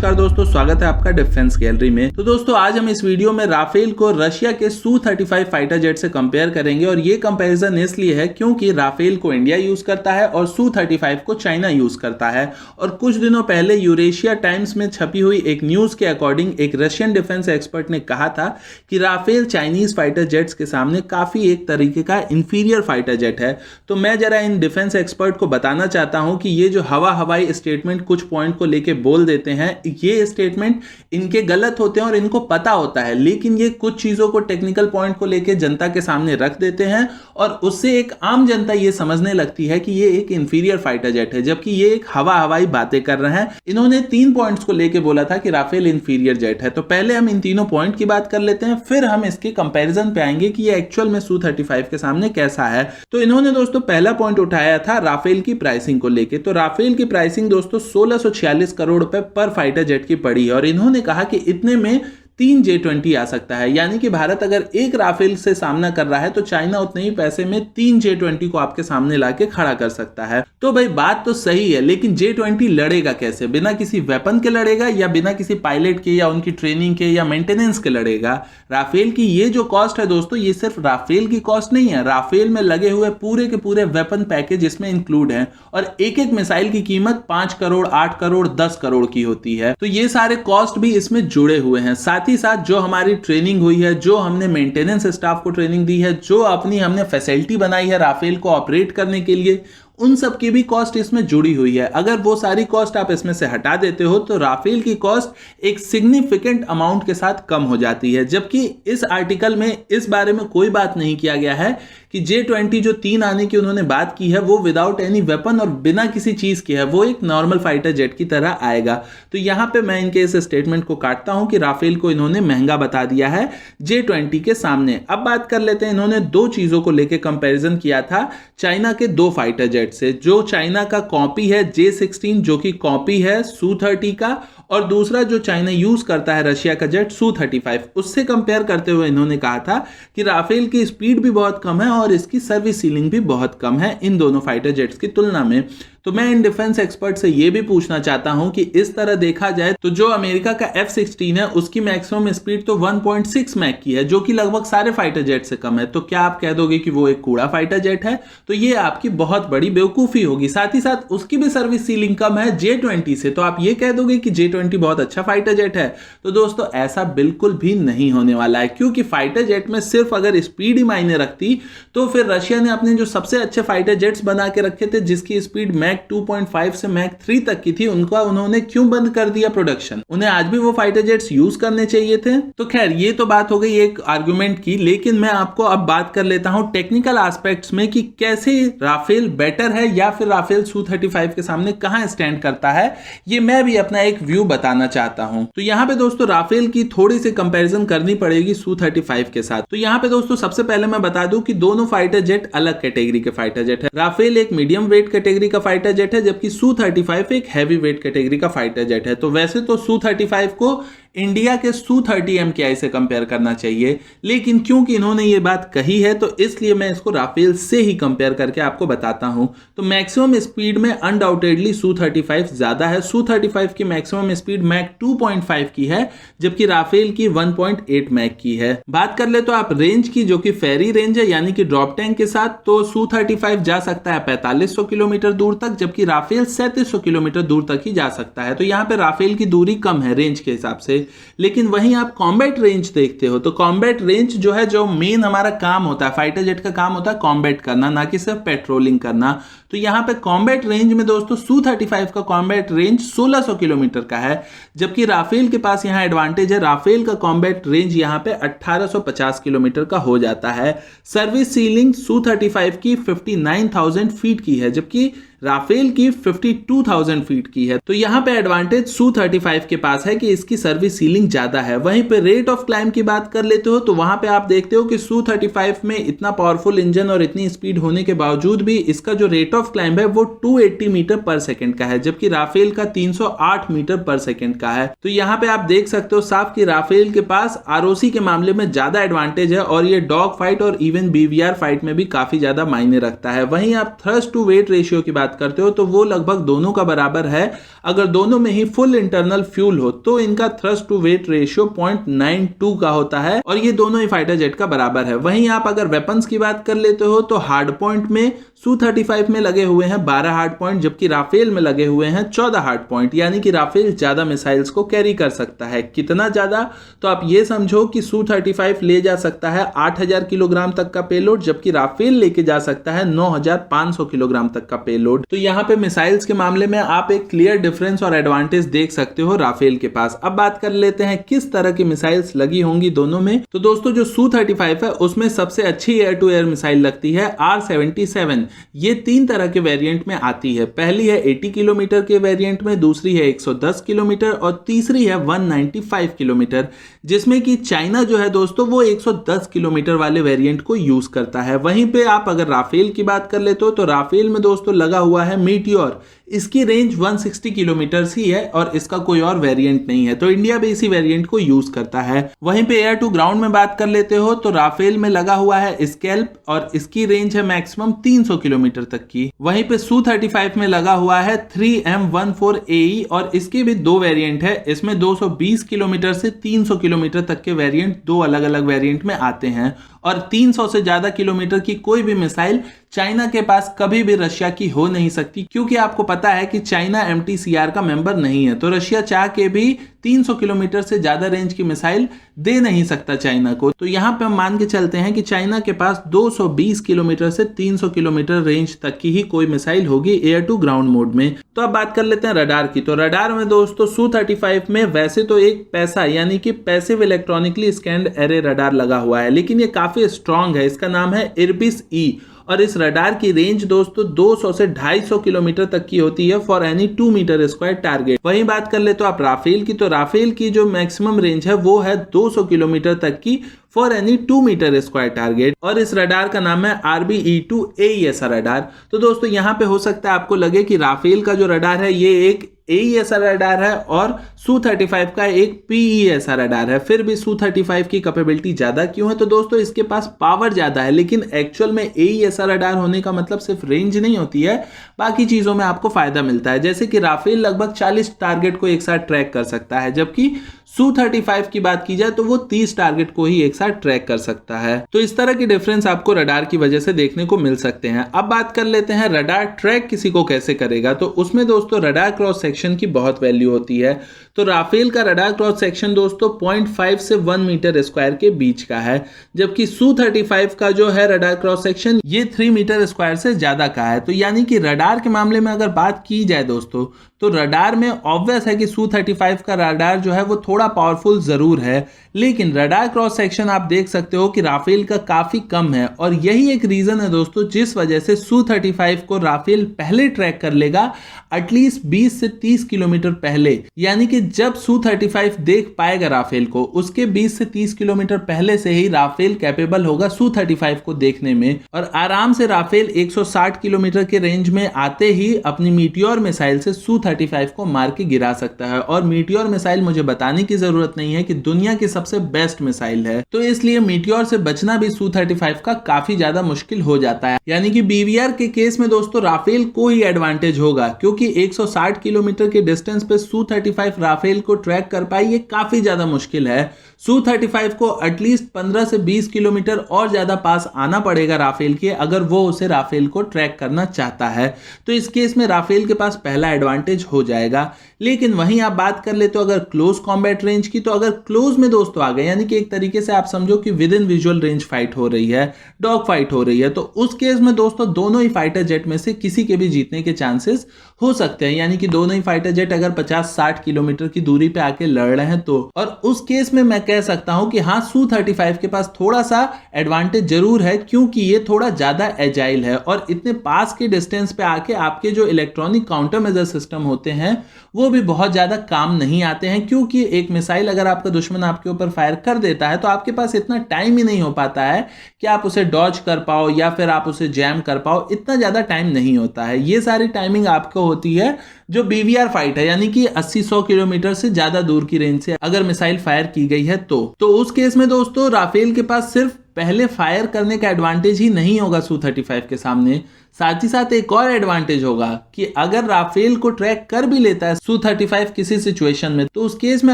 नमस्कार दोस्तों, स्वागत है आपका डिफेंस गैलरी में। तो दोस्तों आज हम इस वीडियो में राफेल को रशिया के Su-35 फाइटर जेट से कंपेयर करेंगे और ये कंपैरिजन इसलिए है क्योंकि राफेल को इंडिया यूज करता है और Su-35 को चाइना यूज करता है। और कुछ दिनों पहले यूरेशिया टाइम्स में छपी हुई एक न्यूज के अकॉर्डिंग एक रशियन डिफेंस एक्सपर्ट ने कहा था कि राफेल चाइनीज फाइटर जेट्स के सामने काफी एक तरीके का इंफीरियर फाइटर जेट है। तो मैं जरा इन डिफेंस एक्सपर्ट को बताना चाहता हूं कि ये जो हवाई स्टेटमेंट कुछ पॉइंट को लेके बोल देते हैं, ये स्टेटमेंट इनके गलत होते हैं और इनको पता होता है, लेकिन ये कुछ चीजों को टेक्निकल पॉइंट को लेके जनता के सामने रख देते हैं और उससे एक आम जनता ये समझने लगती है कि ये एक इंफीरियर फाइटर जेट है, जबकि ये एक हवाई बातें कर रहे हैं। इन्होंने 3 पॉइंट्स को लेके बोला था कि राफेल इंफीरियर जेट है। तो पहले हम इन तीनों पॉइंट की बात कर लेते हैं, फिर हम इसके कंपैरिजन पे आएंगे कि ये एक्चुअल में Su-35 के सामने कैसा है। तो इन्होंने दोस्तों पहला पॉइंट उठाया था राफेल की प्राइसिंग को लेके। तो राफेल की प्राइसिंग दोस्तों 1646 करोड़ रुपए पर फाइटर जेट की पड़ी है और इन्होंने कहा कि इतने में 3 J-20 आ सकता है, यानी कि भारत अगर एक राफेल से सामना कर रहा है तो चाइना उतने ही पैसे में 3 J-20 को आपके सामने लाके खड़ा कर सकता है। तो भाई बात तो सही है, लेकिन J-20 लड़ेगा कैसे? बिना किसी वेपन के लड़ेगा या बिना किसी पायलट के या उनकी ट्रेनिंग के या मेंटेनेंस के लड़ेगा? राफेल की ये जो कॉस्ट है दोस्तों, ये सिर्फ राफेल की कॉस्ट नहीं है, राफेल में लगे हुए पूरे के पूरे वेपन पैकेज इसमें इंक्लूड है और एक एक मिसाइल की कीमत 5 करोड़, 8 करोड़, 10 करोड़ की होती है। तो ये सारे कॉस्ट भी इसमें जुड़े हुए हैं। साथ ही साथ जो हमारी ट्रेनिंग हुई है, जो हमने मेंटेनेंस स्टाफ को ट्रेनिंग दी है, जो अपनी हमने फैसिलिटी बनाई है राफेल को ऑपरेट करने के लिए, उन सब की भी कॉस्ट इसमें जुड़ी हुई है। अगर वो सारी कॉस्ट आप इसमें से हटा देते हो तो राफेल की कॉस्ट एक सिग्निफिकेंट अमाउंट के साथ कम हो जाती है। जबकि इस आर्टिकल में इस बारे में कोई बात नहीं किया गया है कि J-20 जो 3 आने की उन्होंने बात की है वो विदाउट एनी वेपन और बिना किसी चीज के है, वो एक नॉर्मल फाइटर जेट की तरह आएगा। तो यहां पे मैं इनके इस स्टेटमेंट को काटता हूं कि राफेल को इन्होंने महंगा बता दिया है J-20 के सामने। अब बात कर लेते हैं, इन्होंने 2 चीजों को लेकर कंपैरिजन किया था चाइना के 2 फाइटर जेट से। जो चाइना का कॉपी है J-16 जो कि कॉपी है Su-30 का, और दूसरा जो चाइना यूज करता है रशिया का जेट Su-35, उससे कंपेयर करते हुए इन्होंने कहा था कि राफेल की स्पीड भी बहुत कम है और इसकी सर्विस सीलिंग भी बहुत कम है इन दोनों फाइटर जेट्स की तुलना में। तो मैं इन डिफेंस एक्सपर्ट से यह भी पूछना चाहता हूं कि इस तरह देखा जाए तो जो अमेरिका का F-16 है उसकी मैक्सिमम स्पीड तो 1.6 मैक की है, जो कि लगभग सारे फाइटर जेट से कम है। तो क्या आप कह दोगे कि वो एक कूड़ा फाइटर जेट है? तो ये आपकी बहुत बड़ी बेवकूफी होगी। साथ ही साथ उसकी भी सर्विस सीलिंग कम है J-20 से, तो आप ये कह दोगे कि J-20 बहुत अच्छा फाइटर जेट है? तो दोस्तों ऐसा बिल्कुल भी नहीं होने वाला है, क्योंकि फाइटर जेट में सिर्फ अगर स्पीड ही मायने रखती तो फिर रशिया ने अपने जो सबसे अच्छे फाइटर जेट्स बना के रखे थे जिसकी स्पीड मैक 2.5 से मैक 3 तक की थी, उनका उन्होंने क्यों बंद कर दिया प्रोडक्शन? उन्हें आज भी वो फाइटर जेट्स यूज करने चाहिए थे। तो खैर ये तो बात हो गई एक आर्गुमेंट की, लेकिन मैं आपको अब बात कर लेता हूं टेक्निकल एस्पेक्ट्स में कि कैसे राफेल बेटर है या फिर राफेल Su-35 के सामने कहां स्टैंड करता है। ये मैं भी अपना एक व्यू बताना चाहता हूं। तो यहां पे दोस्तों राफेल की थोड़ी सी कंपैरिजन करनी पड़ेगी Su-35 के साथ। तो यहां पे दोस्तों सबसे पहले मैं बता दूं कि दोनों फाइटर जेट अलग कैटेगरी के फाइटर जेट है। राफेल एक मीडियम वेट कैटेगरी का फाइटर जेट है, जबकि Su-35 एक हैवी वेट कैटेगरी का फाइटर जेट है। तो वैसे तो Su-35 को इंडिया के Su-30 MKI से कंपेयर करना चाहिए, लेकिन क्योंकि इन्होंने ये बात कही है तो इसलिए मैं इसको राफेल से ही कंपेयर करके आपको बताता हूं। तो मैक्सिमम स्पीड में अनडाउटेडली Su-35 ज्यादा है। Su-35 की मैक्सिमम स्पीड मैक 2.5 की है, जबकि राफेल की 1.8 मैक की है। बात कर ले तो आप रेंज की, जो कि फेरी रेंज है यानी कि ड्रॉप टैंक के साथ, तो Su-35 जा सकता है 4500 किलोमीटर दूर तक, जबकि राफेल 3700 किलोमीटर दूर तक ही जा सकता है। तो यहाँ पे राफेल की दूरी कम है रेंज के हिसाब से। लेकिन वहीं आप कॉम्बैट रेंज देखते हो तो कॉम्बैट रेंज जो है, जो मेन हमारा काम होता है, फाइटर जेट का काम होता है कॉम्बैट करना, ना कि सिर्फ पेट्रोलिंग करना। तो यहां पे कॉम्बैट रेंज में दोस्तों Su-35 का कॉम्बैट रेंज 1600 किलोमीटर का है, जबकि राफेल के पास यहां एडवांटेज है, राफेल का कॉम्बैट रेंज यहां पे 1850 किलोमीटर का हो जाता है। सर्विस सीलिंग Su-35 की 59,000 फीट की है, जबकि राफेल की 52,000 फीट की है। तो यहां पे एडवांटेज Su-35 के पास है कि इसकी सर्विस सीलिंग ज्यादा है। वहीं पे रेट ऑफ क्लाइंब की बात कर लेते हो तो वहां पे आप देखते हो कि Su-35 में इतना पावरफुल इंजन और इतनी स्पीड होने के बावजूद भी इसका जो रेट ऑफ क्लाइंब है वो 280 मीटर पर सेकंड का है, जबकि राफेल का 308 मीटर पर सेकंड का है। तो यहाँ पे आप देख सकते हो साफ कि राफेल के पास आरओसी के मामले में ज्यादा एडवांटेज है और ये डॉग फाइट और इवन BVR फाइट में भी काफी ज्यादा मायने रखता है। वहीं आप थ्रस्ट टू वेट रेशियो की बात बात करते हो तो वो लगभग दोनों का बराबर है। अगर दोनों में ही फुल इंटरनल फ्यूल हो तो इनका थ्रस्ट टू वेट रेशियो 0.92 का होता है और ये दोनों ही फाइटर जेट का बराबर है। वहीं आप अगर वेपन्स की बात कर लेते हो तो हार्ड पॉइंट में Su-35 में लगे हुए हैं 12 हार्ड पॉइंट, जबकि राफेल में लगे हुए हैं 14 हार्ड पॉइंट, यानी कि राफेल ज्यादा मिसाइल्स को कैरी कर सकता है। कितना ज्यादा, तो आप ये समझो कि Su-35 ले जा सकता है 8000 किलोग्राम तक का पेलोड, जबकि राफेल लेके जा सकता है 9500 किलोग्राम तक का पेलोड। तो यहाँ पे मिसाइल्स के मामले में आप एक क्लियर डिफरेंस और एडवांटेज देख सकते हो राफेल के पास। अब बात कर लेते हैं किस तरह की मिसाइल्स लगी होंगी दोनों में। तो दोस्तों जो Su-35 है उसमें सबसे अच्छी एयर टू एयर मिसाइल लगती है R-77। ये 3 तरह के वेरिएंट में आती है। पहली है 80 किलोमीटर के वेरिएंट में, दूसरी है 110 किलोमीटर और तीसरी है 195 किलोमीटर, जिसमें कि चाइना जो है दोस्तों वो 110 किलोमीटर वाले वेरिएंट को यूज करता है। वहीं पे आप अगर राफेल की बात कर लेते हो तो राफेल में दोस्तों लगा हुआ है मीटियोर। इसकी रेंज 160 किलोमीटर ही है और इसका कोई और वेरिएंट नहीं है, तो इंडिया भी इसी वेरिएंट को यूज करता है। वहीं पे एयर टू ग्राउंड में बात कर लेते हो तो राफेल में लगा हुआ है स्कैल्प और इसकी रेंज है मैक्सिमम 300 किलोमीटर तक की। वहीं पे Su-35 में लगा हुआ है 3M14AE और इसके भी 2 वेरिएंट है। इसमें 220 किलोमीटर से 300 किलोमीटर तक के वेरिएंट 2 अलग अलग वेरिएंट में आते हैं और 300 से ज्यादा किलोमीटर की कोई भी मिसाइल चाइना के पास कभी भी रशिया की हो नहीं सकती, क्योंकि आपको पता है कि चाइना MTCR का मेंबर नहीं है। तो रशिया चाह के भी 300 किलोमीटर से ज्यादा रेंज की मिसाइल दे नहीं सकता चाइना को। तो यहाँ पे हम मान के चलते हैं कि चाइना के पास 220 किलोमीटर से 300 किलोमीटर रेंज तक की ही कोई मिसाइल होगी एयर टू ग्राउंड मोड में। तो अब बात कर लेते हैं रडार की। तो रडार में दोस्तों Su-35 में वैसे तो एक पैसा यानी कि passive electronically scanned array radar लगा हुआ है, लेकिन ये काफी स्ट्रॉन्ग है। इसका नाम है IRBIS-E और इस रडार की रेंज दोस्तों 200 से 250 किलोमीटर तक की होती है for any 2 metre square target. वहीं बात कर ले तो आप राफेल की, तो राफेल की जो मैक्सिमम रेंज है वो है 200 किलोमीटर तक की for any 2 metre square target और इस रडार का नाम है RBE-2 AESR रडार। तो दोस्तों यहाँ पे हो सकता है आपको लगे कि राफेल का जो रडार है ये एक AESR रडार है और Su-35 का एक PESR रडार है। फिर भी Su-35 की कैपेबिलिटी ज्यादा क्यों है? तो दोस्तों इसके पास पावर ज्यादा है, लेकिन एक्चुअल में AESR रडार होने का मतलब सिर्फ रेंज नहीं होती है, बाकी चीजों में आपको फायदा मिलता है। जैसे कि राफेल लगभग 40 टारगेट को एक साथ ट्रैक कर सकता है, जबकि Su-35 की बात की जाए तो वो 30 टारगेट को ही एक साथ ट्रैक कर सकता है। तो इस तरह की डिफरेंस आपको रडार की वजह से देखने को मिल सकते हैं। अब बात कर लेते हैं रडार ट्रैक किसी को कैसे करेगा। तो उसमें दोस्तों रडार क्रॉस सेक्शन की बहुत वैल्यू होती है। तो राफेल का रडार क्रॉस सेक्शन दोस्तों 0.5 से 1 मीटर स्क्वायर के बीच का है, जबकि Su-35 का जो है रडार क्रॉस सेक्शन ये 3 मीटर स्क्वायर से ज्यादा का है। तो यानी कि रडार के मामले में अगर बात की जाए दोस्तों तो रडार में ऑब्वियस है कि Su-35 का रडार जो है वो थोड़ा पावरफुल जरूर है, लेकिन रडार क्रॉस सेक्शन आप देख सकते हो कि राफेल का काफी कम है और यही एक रीजन है दोस्तों जिस वजह से Su-35 को राफेल पहले ट्रैक कर लेगा, एटलीस्ट 20 से 30 किलोमीटर पहले। यानी कि जब Su-35 देख पाएगा राफेल को, उसके 20 से 30 किलोमीटर पहले से ही राफेल कैपेबल होगा Su-35 को देखने में और आराम से राफेल 160 किलोमीटर के रेंज में आते ही अपनी मीटियोर मिसाइल से Su-35 को मार के गिरा सकता है। और मीटियोर मिसाइल मुझे बताने की जरूरत नहीं है कि दुनिया की सबसे बेस्ट मिसाइल है, तो इसलिए मीटियोर से बचना भी Su-35 का काफी ज्यादा मुश्किल हो जाता है। यानी कि BVR के केस में दोस्तों राफेल को ही एडवांटेज होगा, क्योंकि 160 किलोमीटर के डिस्टेंस पे Su-35 राफेल को ट्रैक कर पाए ये काफी ज्यादा मुश्किल है। Su-35 को एटलीस्ट 15 से 20 किलोमीटर और ज्यादा पास आना पड़ेगा राफेल के, अगर वो उसे राफेल को ट्रैक करना चाहता है। तो इस केस में राफेल के पास पहला एडवांटेज हो जाएगा। लेकिन वहीं आप बात कर ले तो अगर क्लोज कॉम्बैट रेंज की, तो अगर क्लोज में दोस्तों आ गए, यानी कि एक तरीके से आप समझो कि with in visual range fight हो रही है, डॉग फाइट हो रही है, तो उस केस में दोस्तों दोनों ही फाइटर जेट में से किसी के भी जीतने के चांसेस हो सकते हैं। यानी कि दोनों ही फाइटर जेट अगर 50-60 किलोमीटर की दूरी पे आके लड़ रहे हैं तो, और उस केस में मैं कह सकता हूं कि हाँ Su-35 के पास थोड़ा सा एडवांटेज जरूर है, क्योंकि ये थोड़ा ज्यादा एजाइल है और इतने पास के डिस्टेंस पे आके आपके जो इलेक्ट्रॉनिक काउंटर मेजर सिस्टम होते हैं वो भी बहुत ज्यादा काम नहीं आते हैं, क्योंकि एक मिसाइल अगर आपका दुश्मन आपके ऊपर फायर कर देता है तो आपके पास इतना टाइम ही नहीं हो पाता है कि आप उसे डॉज कर पाओ या फिर आप उसे जैम कर पाओ, इतना ज्यादा टाइम नहीं होता है। ये सारी टाइमिंग आपको होती है जो BVR फाइट है, यानी कि 80-100 किलोमीटर से ज्यादा दूर की रेंज से अगर मिसाइल फायर की गई है तो उस केस में दोस्तों राफेल के पास सिर्फ पहले फायर करने का एडवांटेज ही नहीं होगा Su-35 के सामने, साथ ही साथ एक और एडवांटेज होगा कि अगर राफेल को ट्रैक कर भी लेता है Su-35 किसी सिचुएशन में, तो उस केस में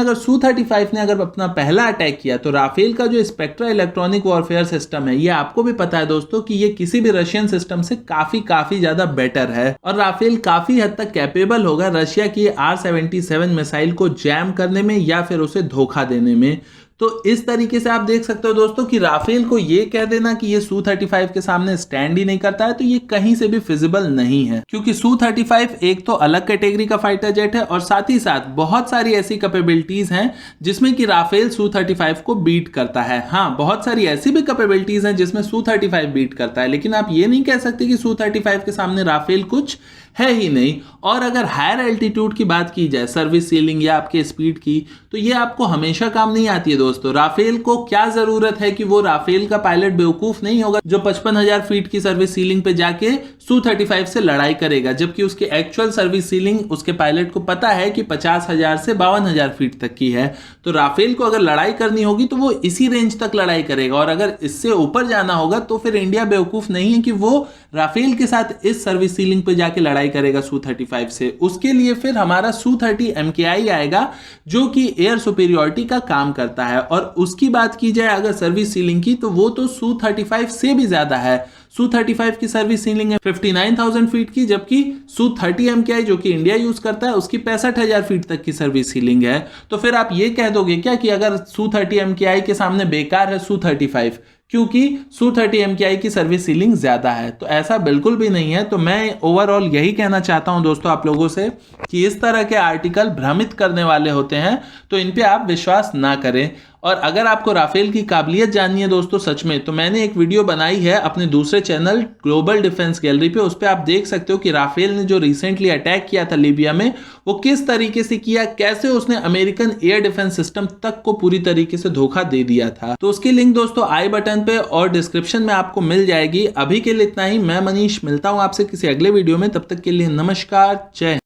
अगर Su-35 ने अगर अपना पहला अटैक किया तो राफेल का जो स्पेक्ट्रा इलेक्ट्रॉनिक वॉरफेयर सिस्टम है, ये आपको भी पता है दोस्तों कि ये किसी भी रशियन सिस्टम से काफी ज्यादा बेटर है और राफेल काफी हद तक कैपेबल होगा रशिया की R-77 मिसाइल को जैम करने में या फिर उसे धोखा देने में। तो इस तरीके से आप देख सकते हो दोस्तों कि राफेल को ये कह देना कि ये Su-35 के सामने स्टैंड ही नहीं करता है, तो ये कहीं से भी फिजिबल नहीं है, क्योंकि Su-35 एक तो अलग कैटेगरी का फाइटर जेट है और साथ ही साथ बहुत सारी ऐसी कैपेबिलिटीज हैं जिसमें कि राफेल Su-35 को बीट करता है। हाँ, बहुत सारी ऐसी भी कैपेबिलिटीज हैं जिसमें Su-35 बीट करता है, लेकिन आप ये नहीं कह सकते कि Su-35 के सामने राफेल कुछ है ही नहीं। और अगर हायर एल्टीट्यूड की बात की जाए, सर्विस सीलिंग या आपके स्पीड की, तो ये आपको हमेशा काम नहीं आती है दोस्तों। राफेल को क्या जरूरत है कि वो राफेल का पायलट बेवकूफ नहीं होगा जो 55,000 फीट की सर्विस सीलिंग पे जाके Su-35 से लड़ाई करेगा, जबकि उसकी एक्चुअल सर्विस सीलिंग उसके पायलट को पता है कि 50,000 से 52,000 फीट तक की है। तो राफेल को अगर लड़ाई करनी होगी तो वो इसी रेंज तक लड़ाई करेगा, और अगर इससे ऊपर जाना होगा तो फिर इंडिया बेवकूफ नहीं है कि वो राफेल के साथ इस सर्विस सीलिंग पे जाके लड़ाई करेगा Su-35 से। उसके लिए फिर हमारा Su-30 MKI आएगा जो कि एयर सुपीरियरिटी का काम करता है, और उसकी बात की जाए अगर सर्विस सीलिंग की, तो वो तो Su-35 से भी ज्यादा है। Su-35 की सर्विस सीलिंग है 59,000 फीट की, जबकि Su-30 MKI जो कि इंडिया यूज करता है उसकी 65,000 फीट तक की सर्विस सीलिंग है। तो फिर आप ये कह दोगे क्या कि अगर Su-30 MKI के सामने बेकार है Su-35, क्योंकि Su-30 MKI की सर्विस सीलिंग ज्यादा है? तो ऐसा बिल्कुल भी नहीं है। तो मैं ओवरऑल यही कहना चाहता हूं दोस्तों आप लोगों से कि इस तरह के आर्टिकल भ्रमित करने वाले होते हैं, तो इन पे आप विश्वास ना करें। और अगर आपको राफेल की काबिलियत जाननी है दोस्तों सच में, तो मैंने एक वीडियो बनाई है अपने दूसरे चैनल ग्लोबल डिफेंस गैलरी पे। उस पर आप देख सकते हो कि राफेल ने जो रिसेंटली अटैक किया था लीबिया में, वो किस तरीके से किया, कैसे उसने अमेरिकन एयर डिफेंस सिस्टम तक को पूरी तरीके से धोखा दे दिया था। तो उसकी लिंक दोस्तों आई बटन पे और डिस्क्रिप्शन में आपको मिल जाएगी। अभी के लिए इतना ही। मैं मनीष मिलता हूं आपसे किसी अगले वीडियो में, तब तक के लिए नमस्कार, जय हिंद।